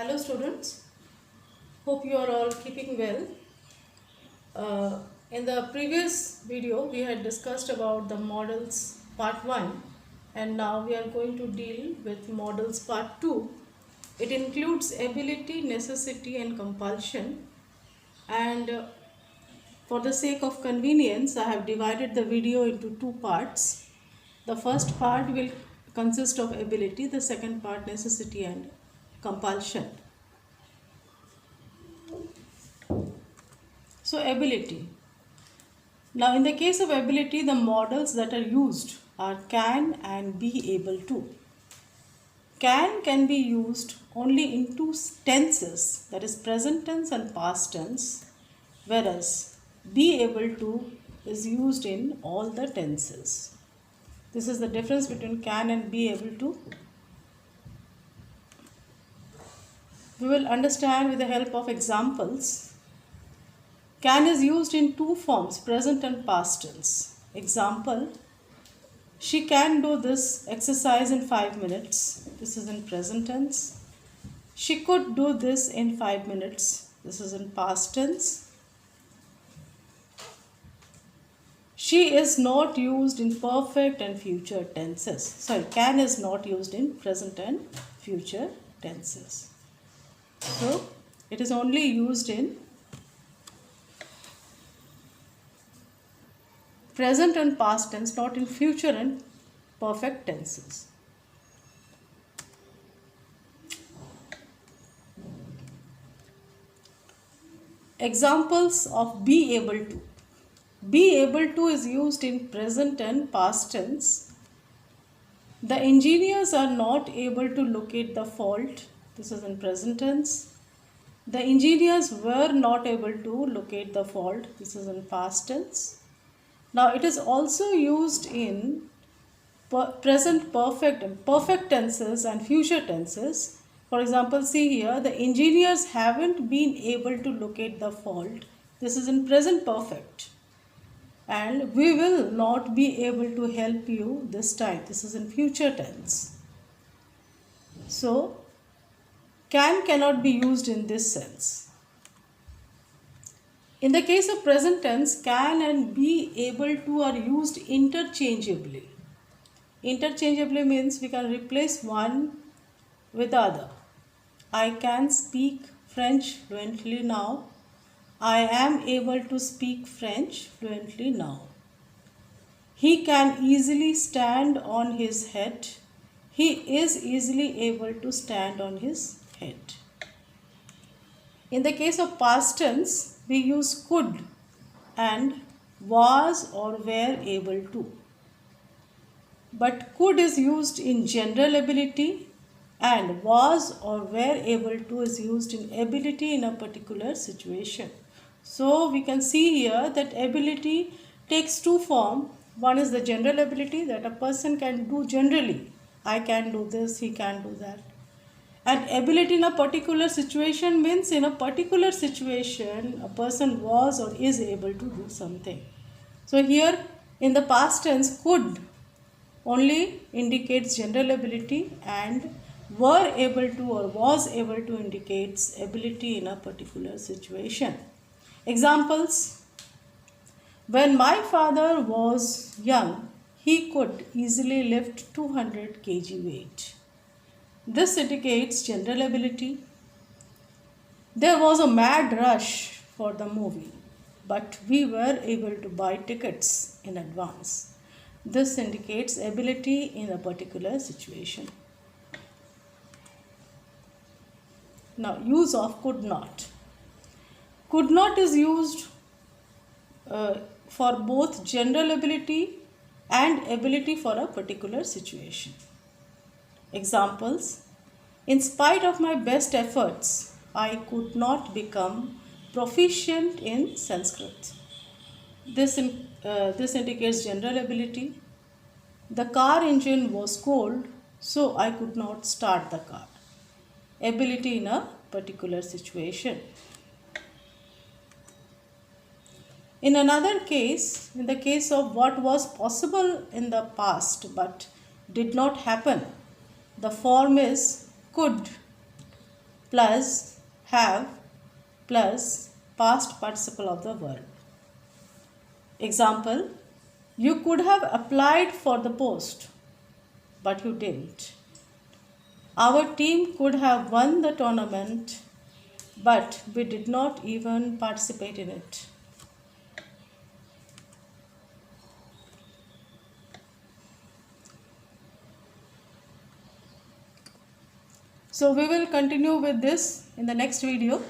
Hello students, hope you are all keeping well. In the previous video we had discussed about the models part 1 and now we are going to deal with models part 2. It includes ability, necessity and compulsion, and for the sake of convenience I have divided the video into two parts. The first part will consist of ability, the second part necessity and compulsion. So ability. Now in the case of ability, the models that are used are can and be able to. Can be used only in two tenses, that is present tense and past tense, whereas be able to is used in all the tenses. This is the difference between can and be able to. We will understand with the help of examples. Can is used in two forms, present and past tense. Example, she can do this exercise in 5 minutes. This is in present tense. She could do this in 5 minutes. This is in past tense. She is not used in perfect and future tenses. Sorry, can is not used in present and future tenses. So, it is only used in present and past tense, not in future and perfect tenses. Examples of be able to. Be able to is used in present and past tense. The engineers are not able to locate the fault. This is in present tense. The engineers were not able to locate the fault. This is in past tense. Now it is also used in present perfect tenses and future tenses. For example, see here, the engineers haven't been able to locate the fault. This is in present perfect. And we will not be able to help you this time. This is in future tense. So, cannot be used in this sense. In the case of present tense, can and be able to are used interchangeably. Interchangeably means we can replace one with the other. I can speak French fluently now. I am able to speak French fluently now. He can easily stand on his head. He is easily able to stand on his head. In the case of past tense, we use could and was or were able to. But could is used in general ability and was or were able to is used in ability in a particular situation. So we can see here that ability takes two forms. One is the general ability that a person can do generally. I can do this, he can do that. And ability in a particular situation means in a particular situation a person was or is able to do something. So here in the past tense, could only indicates general ability and were able to or was able to indicates ability in a particular situation. Examples: when my father was young, he could easily lift 200 kg weight. This indicates general ability. There was a mad rush for the movie, but we were able to buy tickets in advance. This indicates ability in a particular situation. Now, use of could not. Could not is used for both general ability and ability for a particular situation. Examples: in spite of my best efforts, I could not become proficient in Sanskrit. This indicates general ability. The car engine was cold, so I could not start the car. Ability in a particular situation. In another case, in the case of what was possible in the past but did not happen, the form is could. plus have plus past participle of the verb. Example, you could have applied for the post, but you didn't. Our team could have won the tournament, but we did not even participate in it. So we will continue with this in the next video.